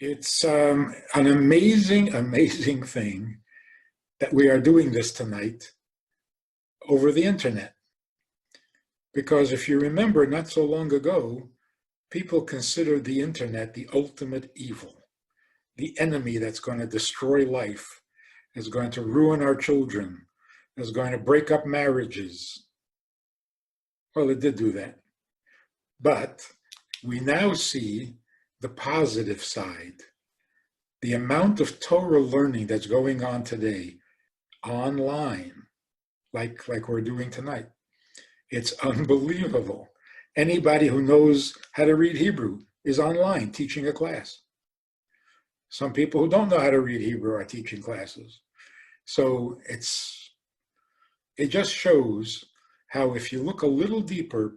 It's an amazing, amazing thing that we are doing this tonight over the internet. Because if you remember, not so long ago, people considered the internet the ultimate evil, the enemy that's going to destroy life, is going to ruin our children, is going to break up marriages. Well, it did do that. But we now see the positive side. The amount of Torah learning that's going on today online, like we're doing tonight, it's unbelievable. Anybody who knows how to read Hebrew is online teaching a class. Some people who don't know how to read Hebrew are teaching classes. So it just shows how if you look a little deeper,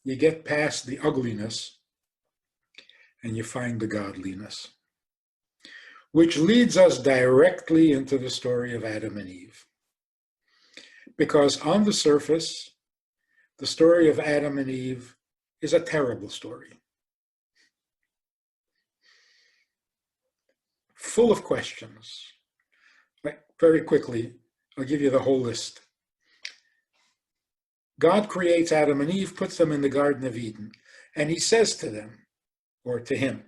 you get past the ugliness and you find the godliness. Which leads us directly into the story of Adam and Eve. Because on the surface, the story of Adam and Eve is a terrible story. Full of questions. Very quickly, I'll give you the whole list. God creates Adam and Eve, puts them in the Garden of Eden, and he says to them, or to him,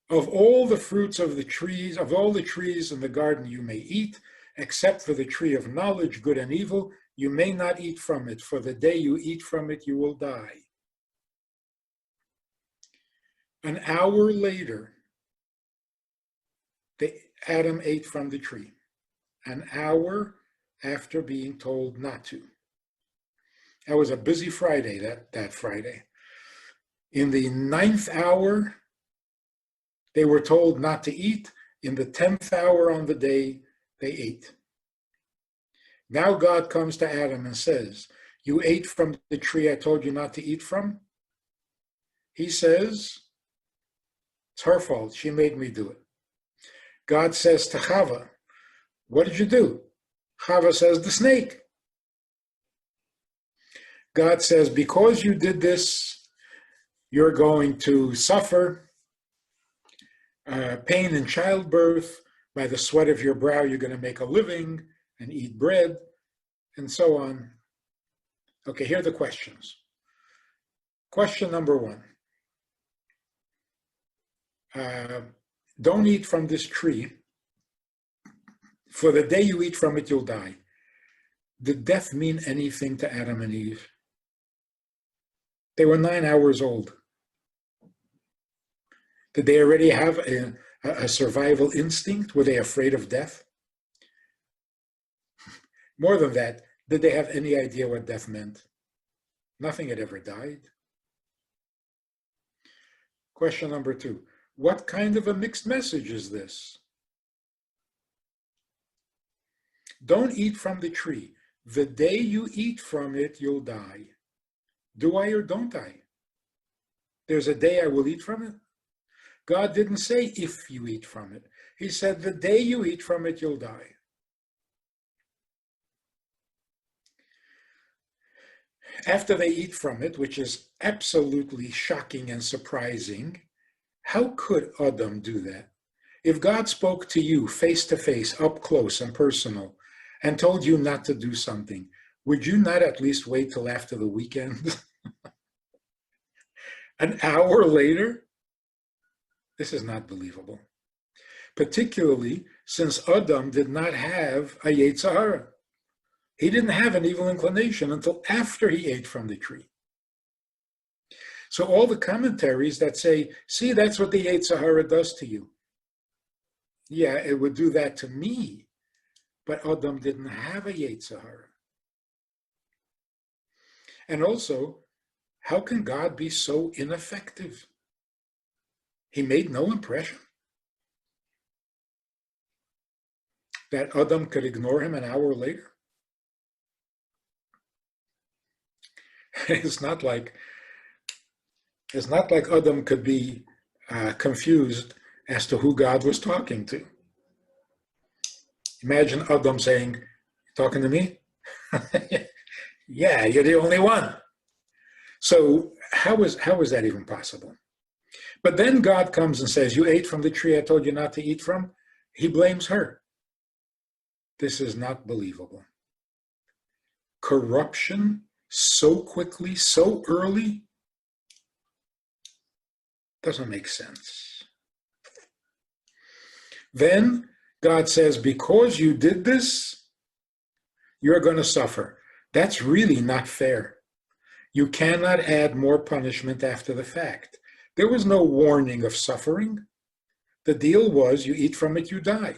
of all the fruits of the trees, of all the trees in the garden you may eat, except for the tree of knowledge, good and evil, you may not eat from it, for the day you eat from it, you will die. An hour later, Adam ate from the tree, an hour after being told not to. That was a busy Friday, that Friday. In the 9th hour, they were told not to eat. In the 10th hour on the day, they ate. Now God comes to Adam and says, you ate from the tree I told you not to eat from? He says, it's her fault. She made me do it. God says to Chava, what did you do? Chava says, the snake. God says, because you did this, you're going to suffer pain in childbirth. By the sweat of your brow, you're going to make a living and eat bread, and so on. Okay, here are the questions. Question number 1. Don't eat from this tree. For the day you eat from it, you'll die. Did death mean anything to Adam and Eve? They were 9 hours old. Did they already have a survival instinct? Were they afraid of death? More than that, did they have any idea what death meant? Nothing had ever died. Question number 2. What kind of a mixed message is this? Don't eat from the tree. The day you eat from it, you'll die. Do I or don't I? There's a day I will eat from it. God didn't say if you eat from it. He said the day you eat from it, you'll die. After they eat from it, which is absolutely shocking and surprising, how could Adam do that? If God spoke to you face to face, up close and personal, and told you not to do something, would you not at least wait till after the weekend? An hour later? This is not believable. Particularly since Adam did not have a Yetzer Hara. He didn't have an evil inclination until after he ate from the tree. So all the commentaries that say, see, that's what the Yetzer Hara does to you. Yeah, it would do that to me, but Adam didn't have a Yetzer Hara. And also, how can God be so ineffective? He made no impression that Adam could ignore him an hour later. It's not like Adam could be confused as to who God was talking to. Imagine Adam saying, talking to me? Yeah, you're the only one. So how is that even possible? But then God comes and says, you ate from the tree I told you not to eat from. He blames her. This is not believable. Corruption so quickly, so early, doesn't make sense. Then God says, because you did this, you're going to suffer. That's really not fair. You cannot add more punishment after the fact. There was no warning of suffering. The deal was you eat from it, you die.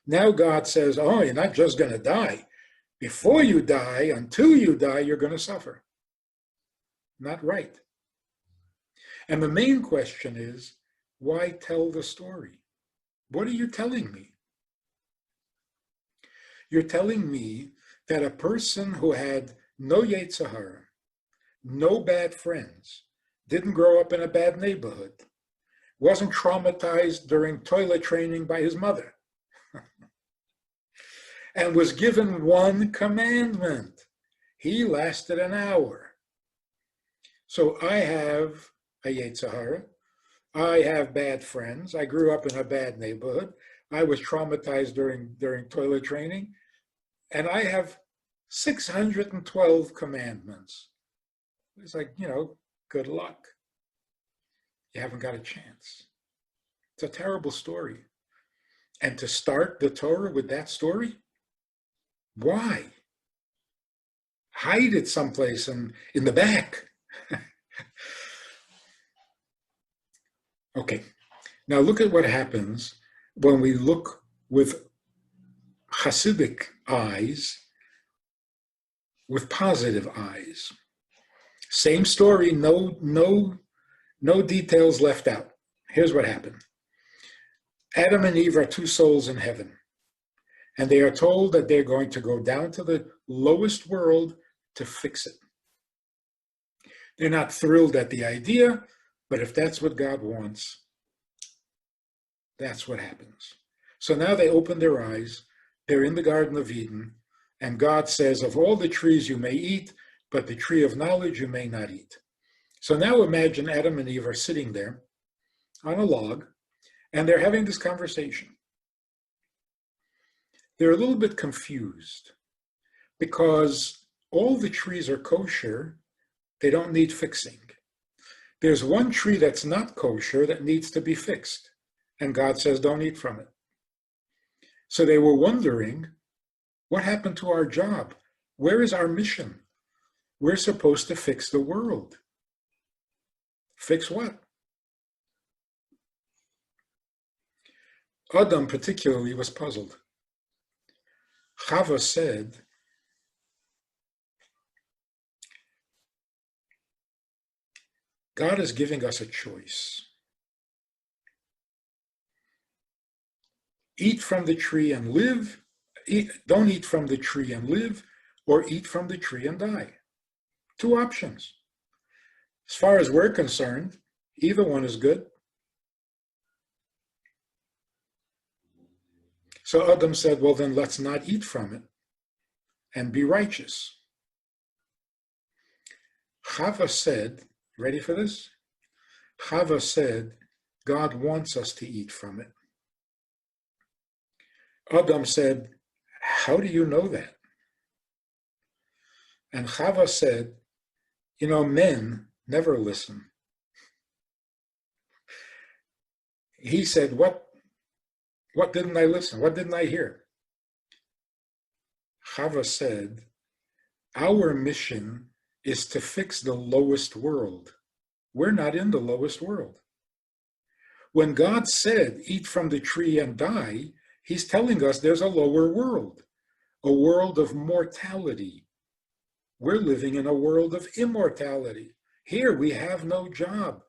Now God says, oh, you're not just going to die. Before you die, until you die, you're going to suffer. Not right. And the main question is, why tell the story? What are you telling me? You're telling me that a person who had no Yetzer Hara, no bad friends, didn't grow up in a bad neighborhood, wasn't traumatized during toilet training by his mother, and was given one commandment. He lasted an hour. So I have a Yetzer Hara. I have bad friends. I grew up in a bad neighborhood. I was traumatized during toilet training. And I have 612 commandments. It's like, good luck. You haven't got a chance. It's a terrible story. And to start the Torah with that story? Why? Hide it someplace in the back. Okay, now look at what happens when we look with Hasidic eyes, with positive eyes. Same story, no details left out. Here's what happened. Adam and Eve are two souls in heaven, and they are told that they're going to go down to the lowest world to fix it. They're not thrilled at the idea, but if that's what God wants, that's what happens. So now they open their eyes. They're in the Garden of Eden, and God says, of all the trees you may eat, but the tree of knowledge you may not eat. So now imagine Adam and Eve are sitting there on a log, and they're having this conversation. They're a little bit confused because all the trees are kosher. They don't need fixing. There's one tree that's not kosher that needs to be fixed, and God says, don't eat from it. So they were wondering, what happened to our job? Where is our mission? We're supposed to fix the world. Fix what? Adam particularly was puzzled. Chava said, God is giving us a choice. Eat from the tree and live, don't eat from the tree and live, or eat from the tree and die. Two options. As far as we're concerned, either one is good. So Adam said, well, then let's not eat from it and be righteous. Chava said, ready for this? Chava said, God wants us to eat from it. Adam said, how do you know that? And Chava said, men never listen. He said, what didn't I listen? What didn't I hear? Chava said, our mission is to fix the lowest world. We're not in the lowest world. When God said, eat from the tree and die, he's telling us there's a lower world, a world of mortality. We're living in a world of immortality. Here we have no job.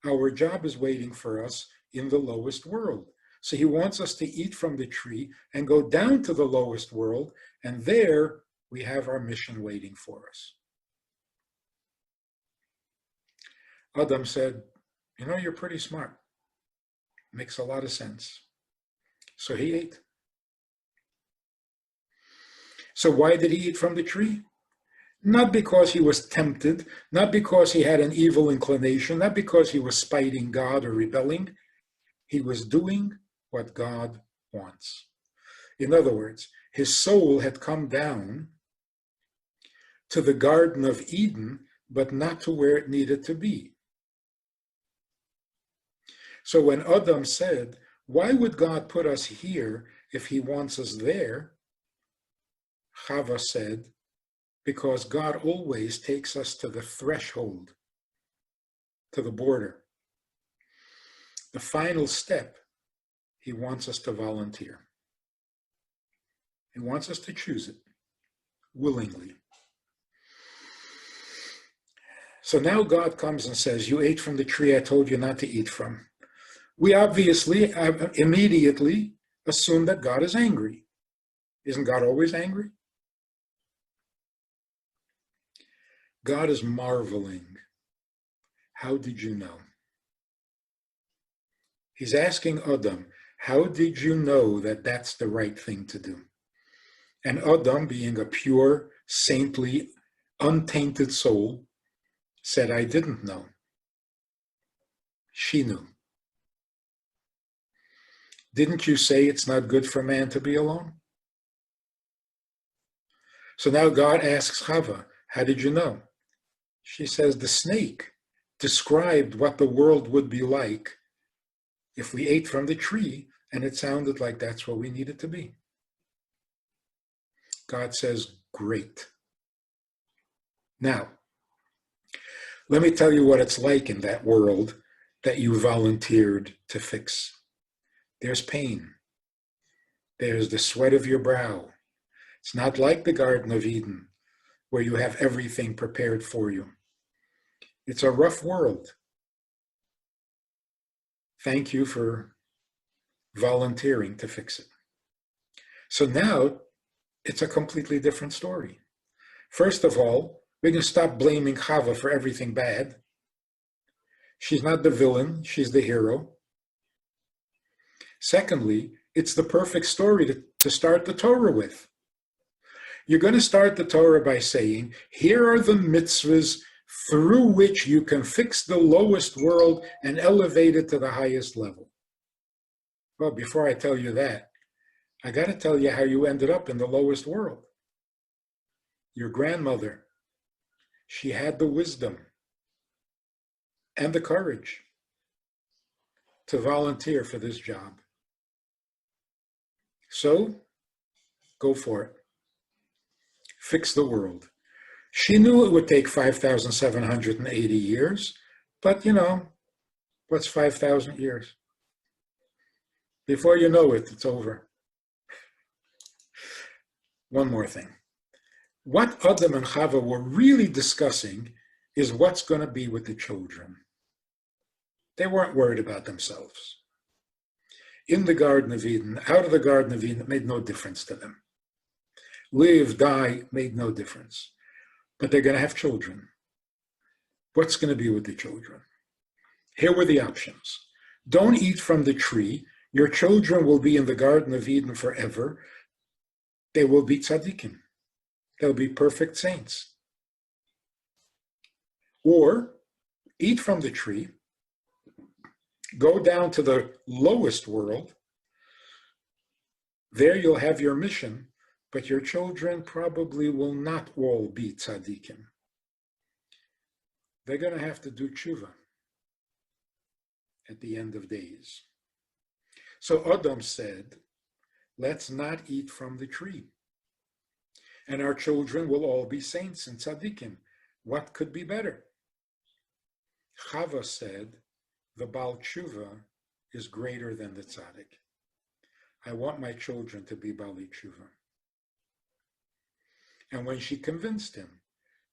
Our job is waiting for us in the lowest world. So he wants us to eat from the tree and go down to the lowest world, and there we have our mission waiting for us. Adam said, you're pretty smart. Makes a lot of sense. So he ate. So why did he eat from the tree? Not because he was tempted, not because he had an evil inclination, not because he was spiting God or rebelling. He was doing what God wants. In other words, his soul had come down to the Garden of Eden, but not to where it needed to be. So when Adam said, why would God put us here if he wants us there? Chava said, because God always takes us to the threshold, to the border. The final step, he wants us to volunteer. He wants us to choose it willingly. So now God comes and says, you ate from the tree I told you not to eat from. We obviously immediately assume that God is angry. Isn't God always angry? God is marveling. How did you know? He's asking Adam, how did you know that that's the right thing to do? And Adam, being a pure, saintly, untainted soul, said, I didn't know. She knew. Didn't you say it's not good for man to be alone? So now God asks Chava, how did you know? She says, the snake described what the world would be like if we ate from the tree, and it sounded like that's what we needed to be. God says, great. Now, let me tell you what it's like in that world that you volunteered to fix. There's pain. There's the sweat of your brow. It's not like the Garden of Eden, where you have everything prepared for you. It's a rough world. Thank you for volunteering to fix it. So now it's a completely different story. First of all, we can stop blaming Chava for everything bad. She's not the villain, she's the hero. Secondly, it's the perfect story to start the Torah with. You're going to start the Torah by saying, here are the mitzvahs through which you can fix the lowest world and elevate it to the highest level. Well, before I tell you that, I got to tell you how you ended up in the lowest world. Your grandmother, she had the wisdom and the courage to volunteer for this job. So, go for it. Fix the world. She knew it would take 5,780 years, but what's 5,000 years? Before you know it, it's over. One more thing. What Adam and Chava were really discussing is what's going to be with the children. They weren't worried about themselves. In the Garden of Eden, out of the Garden of Eden, it made no difference to them. Live, die, made no difference. But they're going to have children. What's going to be with the children? Here were the options. Don't eat from the tree. Your children will be in the Garden of Eden forever. They will be tzaddikim. They'll be perfect saints. Or eat from the tree, go down to the lowest world. There you'll have your mission, but your children probably will not all be tzaddikim. They're going to have to do tshuva at the end of days. So Adam said, let's not eat from the tree. And our children will all be saints and tzaddikim. What could be better? Chava said, the Baal Tshuva is greater than the tzaddik. I want my children to be Baalei Tshuva. And when she convinced him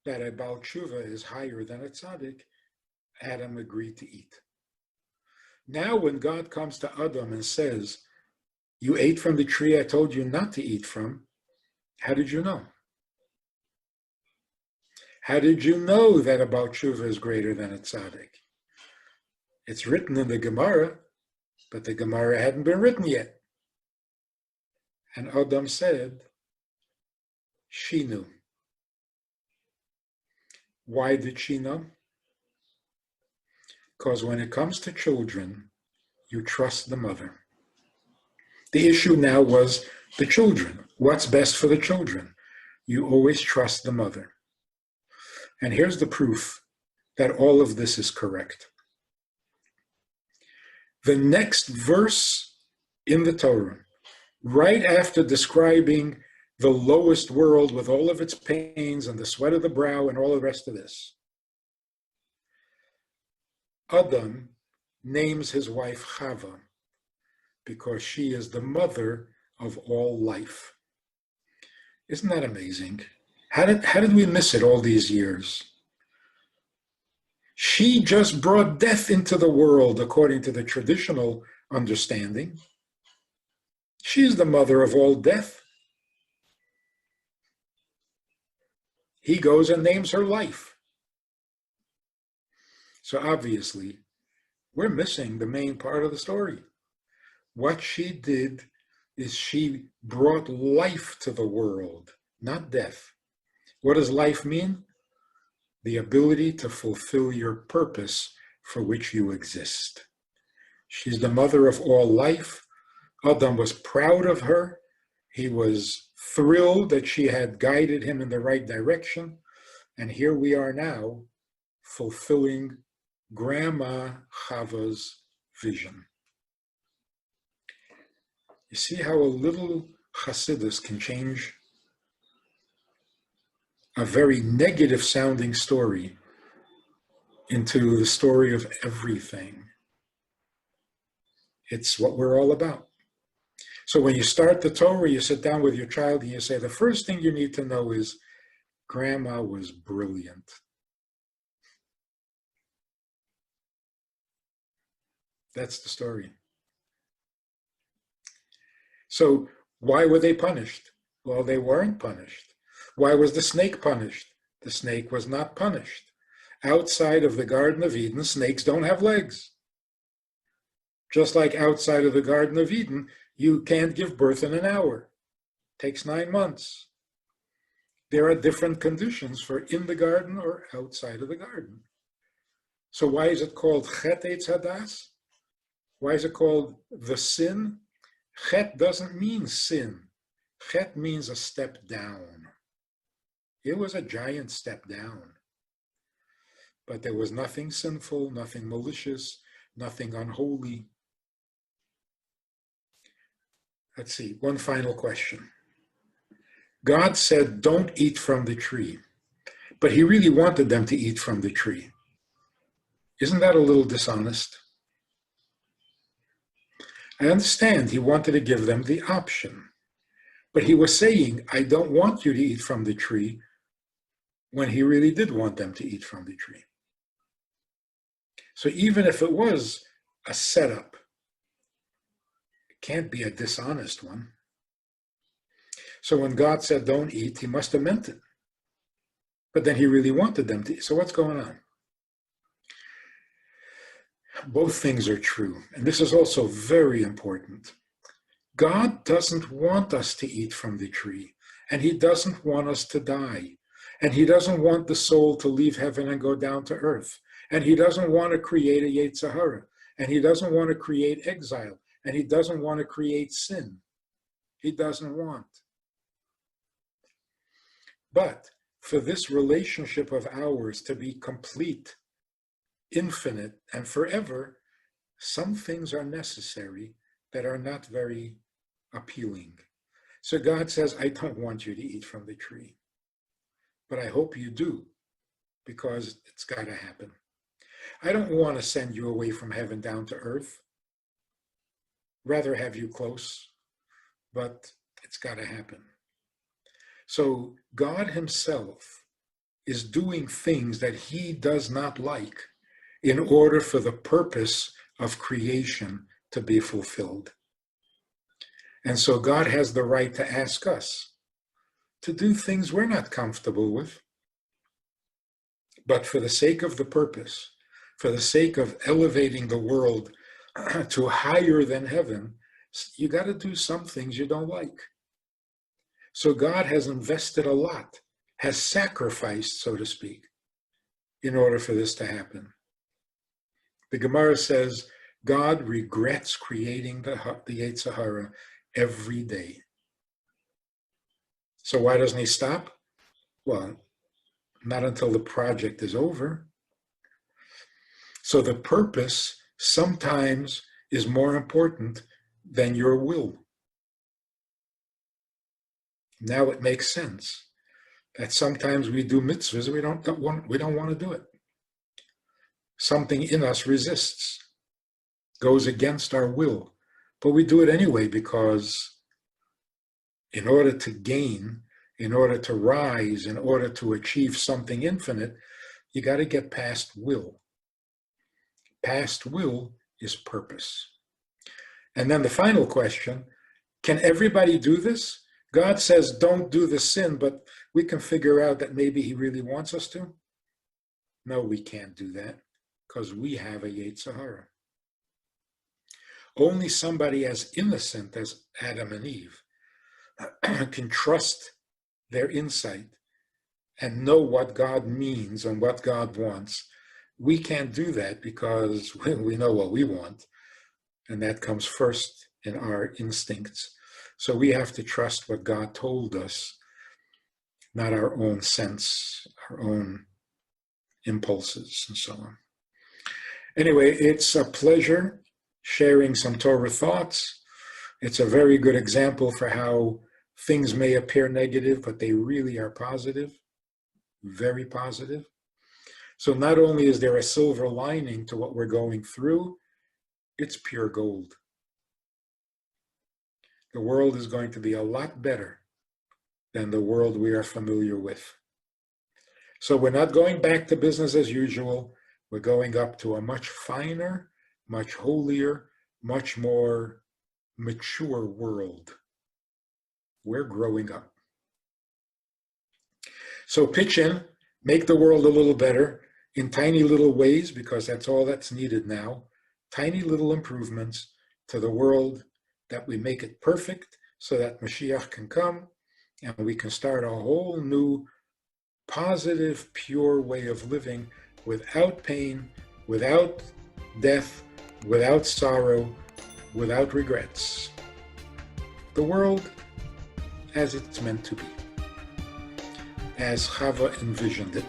that a Baal Tshuva is higher than a tzaddik, Adam agreed to eat. Now when God comes to Adam and says, you ate from the tree I told you not to eat from, how did you know? How did you know that a Baal Tshuva is greater than a tzaddik? It's written in the Gemara, but the Gemara hadn't been written yet. And Adam said, she knew. Why did she know? Because when it comes to children, you trust the mother. The issue now was the children. What's best for the children? You always trust the mother. And here's the proof that all of this is correct. The next verse in the Torah, right after describing the lowest world with all of its pains and the sweat of the brow and all the rest of this, Adam names his wife Chava because she is the mother of all life. Isn't that amazing? How did we miss it all these years? She just brought death into the world according to the traditional understanding. She's the mother of all death. He goes and names her life. So obviously, we're missing the main part of the story. What she did is she brought life to the world, not death. What does life mean? The ability to fulfill your purpose for which you exist. She's the mother of all life. Adam was proud of her. He was thrilled that she had guided him in the right direction. And here we are now, fulfilling Grandma Chava's vision. You see how a little Hasidus can change a very negative sounding story into the story of everything. It's what we're all about. So when you start the Torah, you sit down with your child and you say, the first thing you need to know is Grandma was brilliant. That's the story. So why were they punished? Well, they weren't punished. Why was the snake punished? The snake was not punished. Outside of the Garden of Eden, snakes don't have legs. Just like outside of the Garden of Eden, you can't give birth in an hour. It takes 9 months. There are different conditions for in the garden or outside of the garden. So why is it called Chet Eitz Hadas? Why is it called the sin? Chet doesn't mean sin. Chet means a step down. It was a giant step down. But there was nothing sinful, nothing malicious, nothing unholy. Let's see, one final question. God said, don't eat from the tree. But he really wanted them to eat from the tree. Isn't that a little dishonest? I understand he wanted to give them the option. But he was saying, I don't want you to eat from the tree, when he really did want them to eat from the tree. So even if it was a setup, it can't be a dishonest one. So when God said don't eat, he must have meant it. But then he really wanted them to eat. So what's going on? Both things are true. And this is also very important. God doesn't want us to eat from the tree. And he doesn't want us to die. And he doesn't want the soul to leave heaven and go down to earth. And he doesn't want to create a Yetzer Hara. And he doesn't want to create exile. And he doesn't want to create sin. He doesn't want. But for this relationship of ours to be complete, infinite, and forever, some things are necessary that are not very appealing. So God says, I don't want you to eat from the tree. But I hope you do, because it's got to happen. I don't want to send you away from heaven down to earth. Rather have you close, but it's got to happen. So God himself is doing things that he does not like in order for the purpose of creation to be fulfilled. And so God has the right to ask us to do things we're not comfortable with. But for the sake of the purpose, for the sake of elevating the world to higher than heaven, you got to do some things you don't like. So God has invested a lot, has sacrificed, so to speak, in order for this to happen. The Gemara says, God regrets creating the Yetzer Hara every day. So why doesn't he stop? Well, not until the project is over. So the purpose sometimes is more important than your will. Now it makes sense that sometimes we do mitzvahs and we don't want to do it. Something in us resists, goes against our will, but we do it anyway because in order to gain, in order to rise, in order to achieve something infinite, you got to get past will. Past will is purpose. And then the final question, can everybody do this? God says, don't do the sin, but we can figure out that maybe he really wants us to. No, we can't do that because we have a Yetzer Hara. Only somebody as innocent as Adam and Eve can trust their insight and know what God means and what God wants. We can't do that because we know what we want, and that comes first in our instincts. So we have to trust what God told us, not our own sense, our own impulses, and so on. Anyway, it's a pleasure sharing some Torah thoughts. It's a very good example for how things may appear negative, but they really are positive, very positive. So not only is there a silver lining to what we're going through, it's pure gold. The world is going to be a lot better than the world we are familiar with. So we're not going back to business as usual. We're going up to a much finer, much holier, much more mature world. We're growing up. So pitch in, make the world a little better in tiny little ways, because that's all that's needed now. Tiny little improvements to the world, that we make it perfect so that Mashiach can come and we can start a whole new positive, pure way of living without pain, without death, without sorrow, without regrets. The world as it's meant to be, as Chava envisioned it.